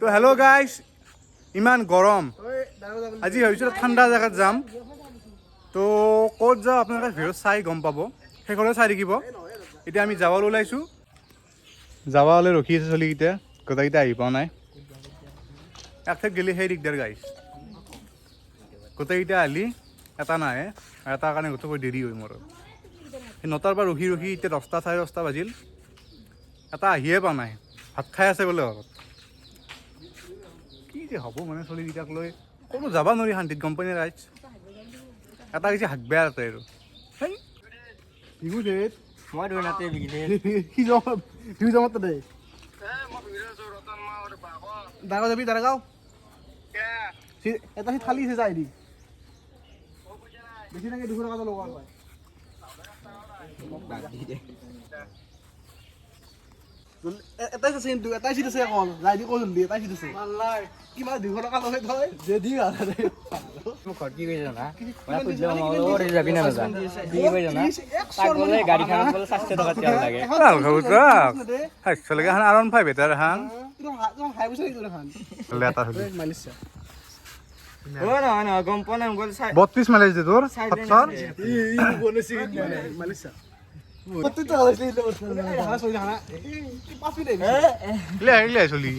তো hello' guys, ইমান গৰম আজি ভাবিছোঁ ঠাণ্ডা জেগাত যাম। তো ক'ত যাওঁ আপোনালোকে ভিডিঅ'ত চাই গম পাব, সেইখনে চাই থাকিব। এতিয়া আমি যাবলৈ ওলাইছোঁ, যাবলৈ ৰখি আছে চলিকেইটা, গোটেইকেইটা আহি পোৱা নাই। এক ঠাইত গ'লে সেই দিগদাৰ গাইজ, গোটেইকেইটা আহিলি এটা নাহে, এটাৰ কাৰণে গোটেই দেৰি হয় মোৰ। সেই 9টাৰ পৰা ৰখি ৰখি এতিয়া 10টা 10:30 বাজিল, এটা আহিয়ে পোৱা নাই। ভাত খাই আছে বোলে ঘৰত। কি যে হ'ব মানে চলিকেইটাক লৈ ক'তো যাব নোৱাৰি শান্তিত, গম পাই নে ৰাইজ? এটা কিছু হাক বেয়া তাতে আৰু সেই বিহু দে মই ধৰি নাতে বিকিলে কি যাওঁ বিহু যাওঁ তাতে দাঁড়াও যাবি দাঁড়াও এটা সি থালি আছে যাই দি বেছি নাকি 200 টকা লগা হয় এটাই আছে কিন্তু এটাই চিট আছে এখন যাই দি কল দি এটাই চিট আছে আল্লাহ কিমান 200 টকা লয় তই যে দি আ মোক কি কইছ না মই কইছো মোৰ যাবি না না দি কইছ না তাক বলে গাড়ী খানত বলে 700 টকা তেল লাগে ভাল খাবুতা 700 লাগে হান আরন 5 বেটার হান তুই হাই বছর দিছ হান লেটা হলি মালিশা ও না না গম পনে গল 32 মাইলেজ দে তোর 70 ই বনেছি মালিশা কত তো হইছে লে হানা সই হানা কি পাফি দে লে চলি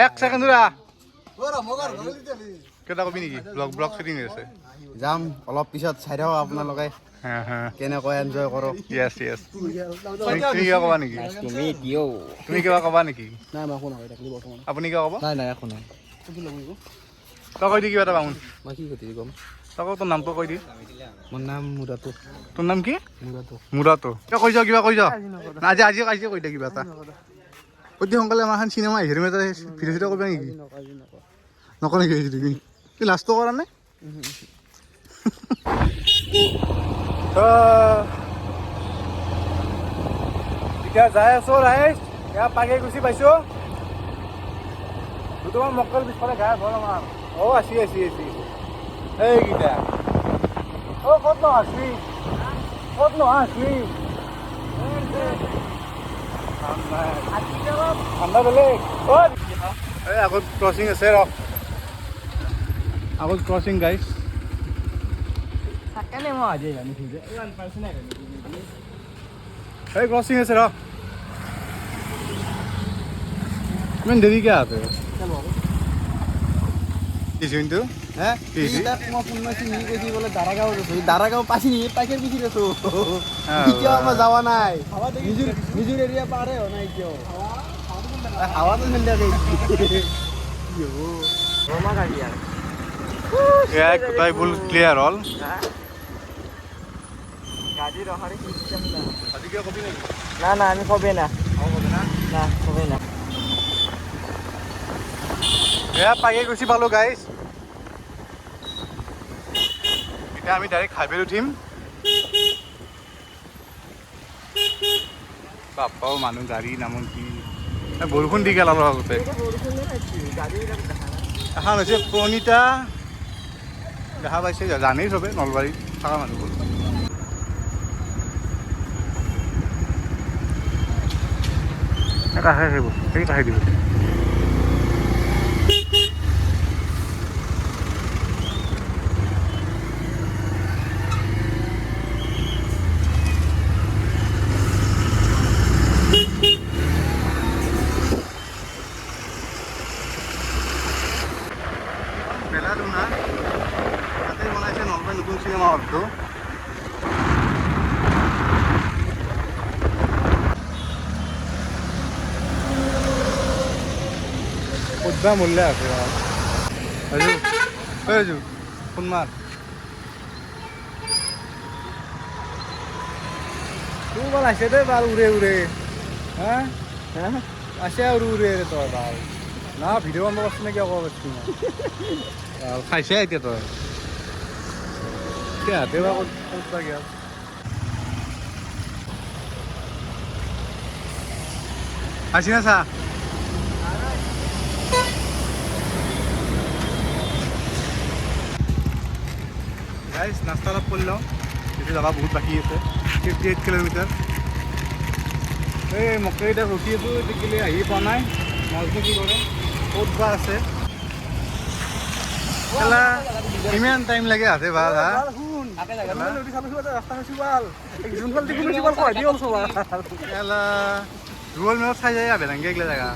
এক সেকেন্ড কেটা কবি নেকি ব্লগ শুটিং আছে যাম অলপ পিছত চাই থাকক আপোনালোকে কেনেকৈ এনজয় কৰক ইয়েছ ইয়েছ তুমি কিবা ক'বা নেকি তুমি কিবা ক'বা নেকি নাই মই শুনা বৰ্তমান আপুনি কিবা ক'ব নাই নাই একো নাই তই কৈ দি কিবা এটা বামুন মই কি কৈছি কম তই তোৰ নামটো কৈ দি মোৰ নাম মুৰাটো তোৰ নাম কি মুৰাটো তই কৈ যা কিবা কৈ যা আজি আজি আজি কৈ দে কিবা এটা অতি সোনকালে আমাৰ এখন চিনেমা আহিছে তুমি এটা ভিডিঅ' চিডিঅ' কৰিবা নেকি নকৰে নেকি তুমি কি লাষ্টটো কৰা নাই এতিয়া যাই আছো ৰাইজ এয়া পাগে গুচি পাইছো দুটামান মক্কল পিছফালে গায় ভৰ আমাৰ আছি এইকেইটা ক'ত নহা ঠাণ্ডা বেলেগ এই আগত ক্ৰচিং আছে ৰ আগত ক্ৰচিং গাইছ এই ক্ৰচিং আছে ৰ ইমান দেৰিকে আছে কিন্তু দাৰাগাঁও পাইছি পাইকে পিছি আছো এতিয়াও আমাৰ যোৱা নাই নিজৰ এৰিয়া পাৰে নাই এতিয়াও হাৱাটো গোটাই ফুল ক্লিয়াৰ হ'ল না না আমি কবে না কবে না এয়া পাগে গুচি পালো গাইজ এতিয়া আমি ডাইৰেক্ট হাইৱেত উঠিম বাপ্পাও মানুহ গাড়ী নামন কি বৰষুণ দি গেল অলপ আগতে এখন হৈছে প্ৰণীতা দেখা পাইছে জানেই চবে নলবাৰীত থকা মানুহবোৰ এটা আহিব সেইকেইটা আহি দিব নতুন চিনেমা হলটো উদ্যা মূল্য আছে ফোন মাৰ তোৰ বনাইছে দেই বাল উৰে হা আছে আৰু ৰে তই ভাল না ভিডিঅ' বন্ধ কৰিছ নেকি আকৌ খাইছে এতিয়া তই হাতে বা ক'ত গেল খাইছি না চা গাইজ নাস্তা অলপ কৰি লওঁ এইটো যাবা বহুত বাকী আছে 58 কিলোমিটাৰ এই মকে এতিয়া ৰখি আছোঁ টিকিলি আহি পোৱা নাই মাজতে কি কৰে ক'ত বা আছে ইমান টাইম লাগে আছে ভাল হা ৰুৱেল মেলত চাই যায় বেলেংগে এইগিলা জেগা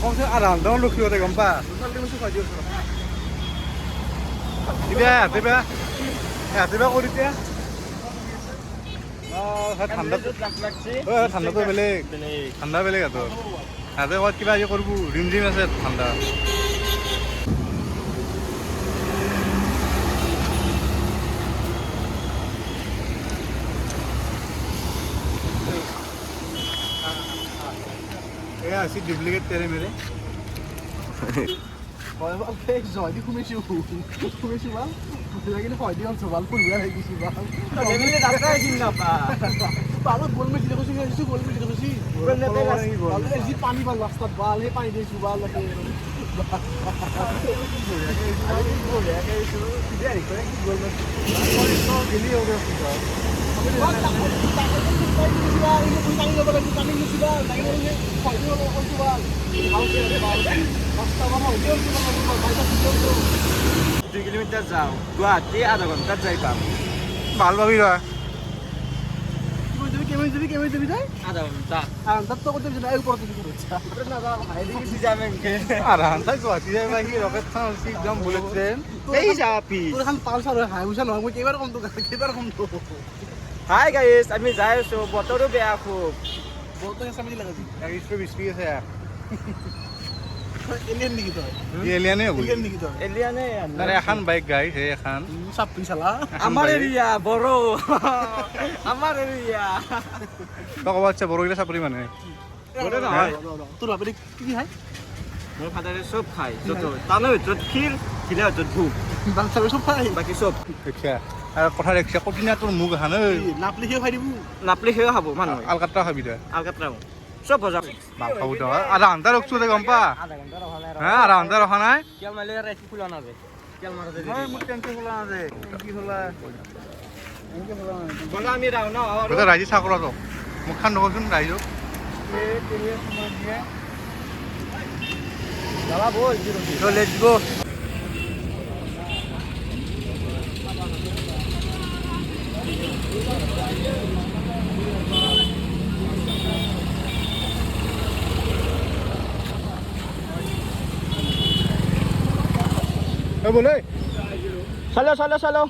কমচে আধা ঘণ্টামান ৰখিব দে গম পা এতিয়া ৰাতিপুৱা কৰি এতিয়া ঠাণ্ডাটো বেলেগ ঠাণ্ডা বেলেগ সিহঁতৰ সিহঁতে ক'ত কিবা হেৰি কৰিব ৰিম আছে ঠাণ্ডা এয়া আছে ডুপ্লিকেট তেৰে মেৰে জয়দি সোমাইছোঁ ভাল লাগিলে হয়দি অঞ্চল ভাল ফুলবিয়া হৈ গৈছোঁ ভাল গ'ল মেচি দেখোঁ গ'ল মেচি দেখোঁ যি পানী ভাল ৰাস্তাত ভাল সেই পানী দিছোঁ ভাল লাগে দুই কিলোমিটাৰ যাওঁ গুৱাহাটী আধা ঘণ্টাত যাই পাম ভাল পাবি ৰ আধা ঘণ্টা আধা ঘণ্টা গুৱাহাটী যাই পাই ৰকেটখন হৈছে একদম বুলেট ট্ৰেইন হাই গাইছ আমি যাই আছোঁ বতৰো বেয়া খুব বিস্কি আছে এলিয়ানে এখন বাইক গাড়ী সেই এখন আমাৰ এৰিয়া বড় আমাৰ এৰিয়া তই ক'ব আচ্ছা বড়োগিলা চাপৰি মানে তোৰ ভাবি কি খাই মোৰ ফাদাৰে চব খায় য'ত টানৰ ভিতৰত ক্ষীৰ ঢিলা ভিতৰত ভোগ চব খাই বাকী চব আৰু কথা দেখিছে কঠিনা তোৰ মুখ এখন নাপলিখিও খাই দিব নাপলিখিও খাব মানুহ আলকাট্ৰা খাবি তই আলকাট্ৰাও চব বজাৰ ভাল খাব তই আধা ঘণ্টা ৰখছো তই গম পা হা আধা ঘণ্টা ৰখা নাই কেল মাৰিলে ৰাখি খোলা নাযায় কেল মাৰোতে মোৰ টেংকি খোলা নাযায় টেংকি খোলা বলা আমি ৰাও ন তই ৰাইজে চাকৰা তোক মুখখন নকচোন ৰাইজক যাবা বল তো লেটস গো बोले चलो चलो चलो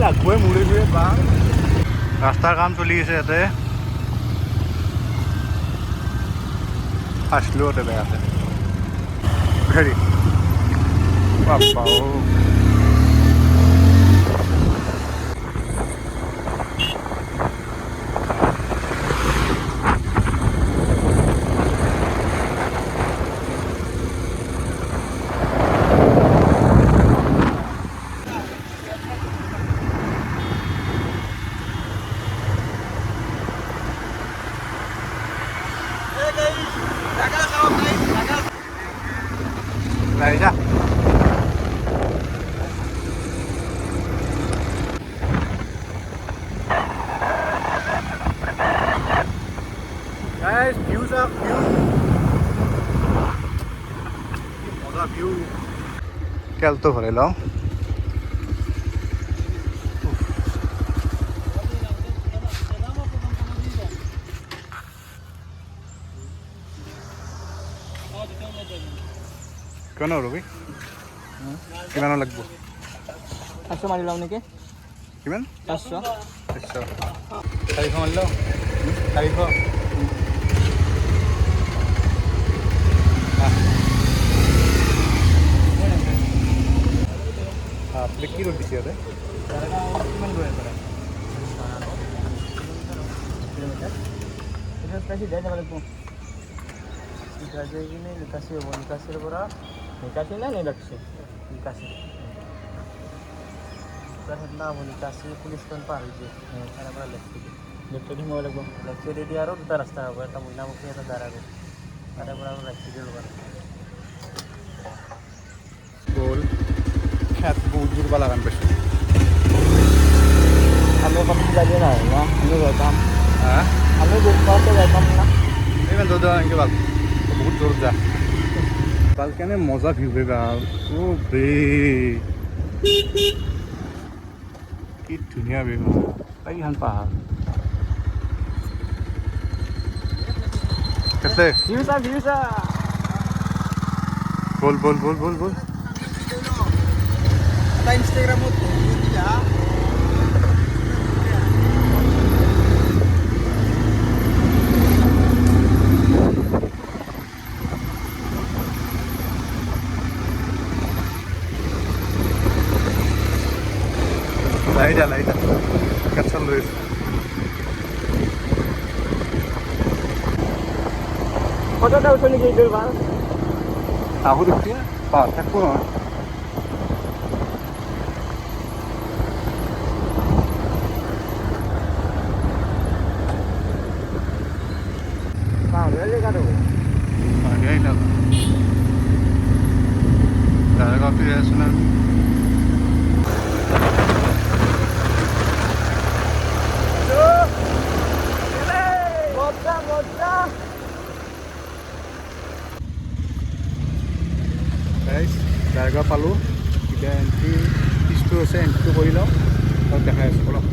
লাগবে মুড়ি দিয়ে বাং রাস্তার কাম চলি আছে ইয়াতে আসলেও ওটা বেয়া আছে হেৰি বাপ্পা Này ra. Guys, views up, view. Mega view. Kel to भरे लो. কেন ৰবি কিমান লাগিব 500 মাৰি লওঁ নেকি কিমান 500 400 মাৰি লওঁ 400 কি ৰ'দ দিছে ইয়াতে কিমান দূৰ পৰা এটা কাছি যাই যাব লাগিব যাই কিনে নিকাশি হ'ব নিকাশিৰ পৰা নিকাশি না নিলাক্সি নিকাশি না হ'ব নিকাশি পুলিচ ষ্টেচন পাৰ হৈছে তাৰ পৰা লেফ্ট দি মই লাগিব লেফ্ট দি আৰু দুটা ৰাস্তা হ'ব এটা মইনামুখী এটা দাঁড়াব তাৰে পৰা আৰু ৰাইট দি ল'ব গ'ল খেত বহুত দূৰ পৰা লাগান পাইছোঁ আমি কম যাবি না না আমি যাম হা আমি গুৱাহাটী যাম না ইমান দূৰ এনেকৈ ভাল বহুত দূৰ যা ভাল কেনে মজা ভিউ পাইবা অ' বে কি ধুনীয়া ভিউ এইখন পাহাৰ কেছে ভিউছা বল বল বল বল বল এটা ইনষ্টাগ্ৰামত দিয়া লাইটা কেপচন লৈ আছোঁ ফটোটা উঠো নেকি এইটোৰ ভাল আহো দেখি পাহাৰ থাকবো নহয় Daerah kopi ya Sunan. Guys, জায়গা পালো এতিয়া এন্ট্ৰি ফিজটো আছে এন্ট্ৰিটো কৰি লওঁ তাত দেখাই আছোঁ অলপ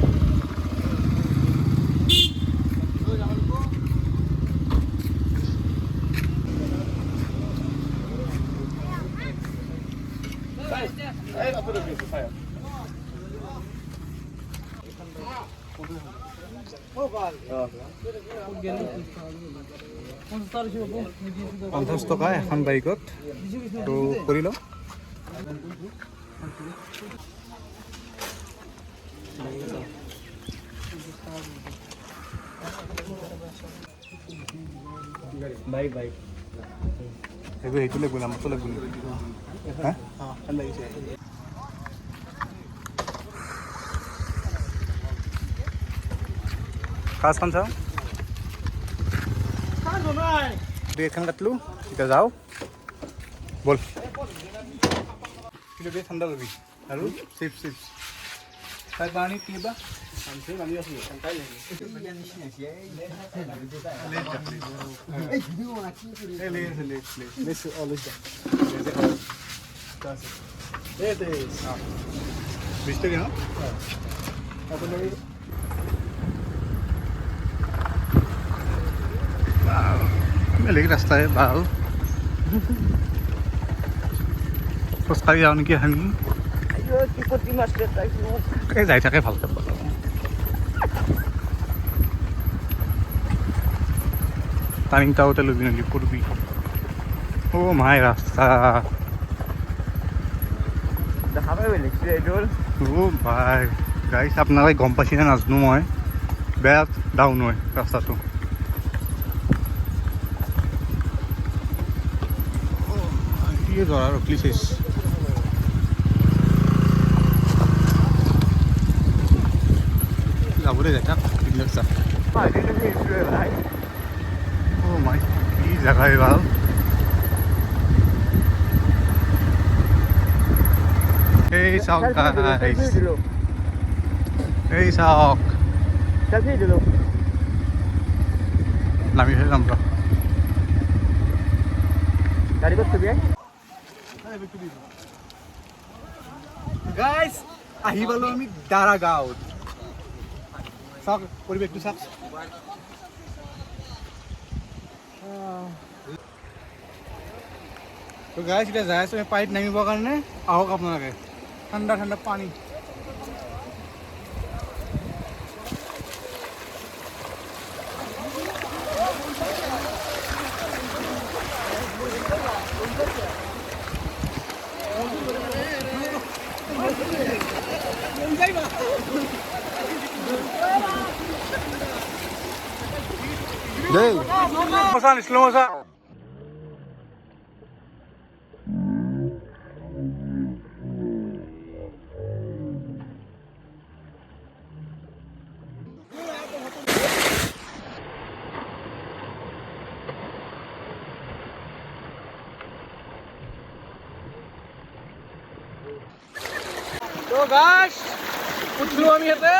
$50 এখন বাইকত তো কৰি লওঁ বাই বাই সেইটো লাগিব নামটো লাগিব হা লাগিছে কাজখন চাওঁ এখন কাটলোঁ এতিয়া যাওঁ বল কিলো দিয়ে ঠাণ্ডা ল'বি আৰু চিপছ চিপছ তাই পানী কিবা বিশ টকা ন বেলেগ ৰাস্তাই ভাল খোজকাঢ়ি যাওঁ নেকি আমি এই যাই থাকে ভালকৈ টাৰ্ণিং টাউতে ল'বি নলি পূৰ্বি অ' মাই ৰাস্তা অ' ভাই গাইছ আপোনালোকে গম পাইছেনে নাজানো মই বেয়া ডাউন হয় ৰাস্তাটো জৰা ৰখলি চাইছ যাবলৈ যায় তাক এইবিলাক চা অ' মাই কি জেগা ভাল এই চাওক এই চাওক নামি যাম ৰ গাড়ী ক'ত থবি গাইছ আহি পালোঁ আমি দাৰাগাঁৱত চাওক পৰিৱেশটো চাওক তো গাইছ এতিয়া যাই আছোঁ পানীত নামিবৰ কাৰণে আহক আপোনালোকে ঠাণ্ডা ঠাণ্ডা পানী slow motion. তো গাইস উঠলো আমি হাতে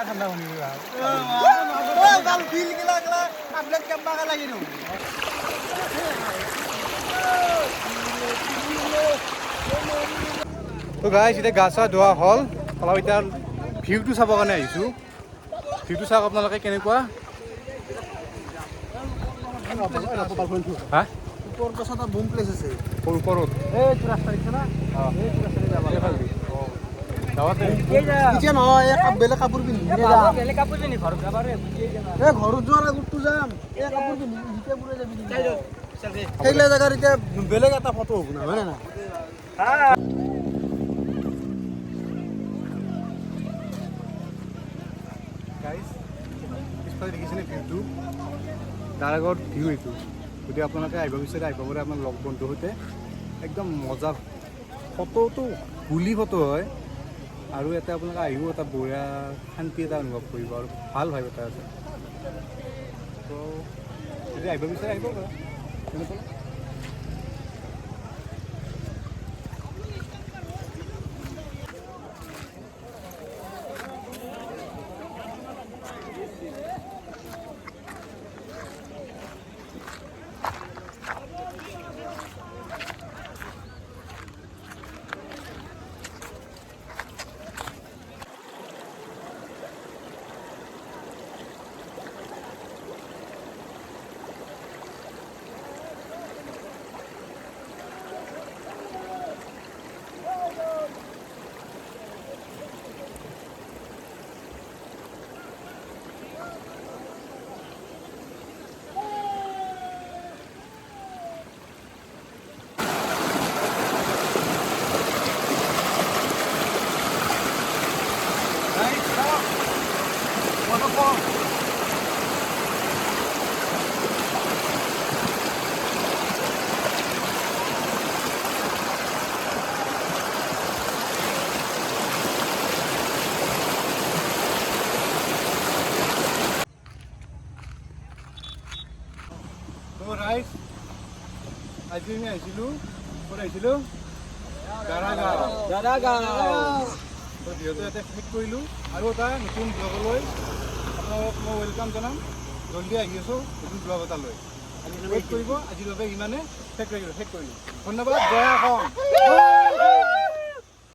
ঠান্ডা শুনি তো গাইছ এতিয়া গা চা ধোৱা হ'ল অলপ এতিয়া ভিউটো চাবৰ কাৰণে আহিছোঁ ভিউটো চাওক আপোনালোকে কেনেকুৱা হা বুম প্লেস আছে ওপৰত এইটো ৰাস্তা দিছে না এইটো ৰাস্তাতে যাব গাঁৱতে নিচে নহয় বেলেগ কাপোৰ পিন্ধি বেলেগ কাপোৰ পিন্ধি ঘৰত যাব ঘৰত যোৱাৰ আগততো যাম এই কাপোৰ পিন্ধি জিতে পুৰে যাবি সেইগিলা জেগাত এতিয়া বেলেগ এটা ফটো হ'ব না হয় না গাইজ পিছফালে দেখিছেনে ভিউটো তাৰ আগত ভিউ এইটো গতিকে আপোনালোকে আহিব বিচাৰে আহিব পাৰে আপোনাৰ লগ বন্ধুৰ সৈতে একদম মজা ফটোটো গুলি ফটো হয় আৰু ইয়াতে আপোনালোকে আহিব এটা বঢ়িয়া শান্তি এটা অনুভৱ কৰিব আৰু ভাল ভাইব এটা আছে তো যদি আহিব বিচাৰে আহিব পাৰে তেনেকুৱা ৰাইজ আজি আমি আহিছিলোঁ ক'ত আহিছিলোঁ দাৰাগাঁও তো যিহেতু ইয়াতে শেষ কৰিলোঁ আৰু এটা নতুন ব্লগলৈ আপোনালোকক মই ৱেলকাম জনাম জল্দি আহি আছোঁ নতুন ব্লগ এটা লৈ ৱেইট কৰিব আজিৰ বাবে ইমানে শেষ কৰিলোঁ ধন্যবাদ জয় অসম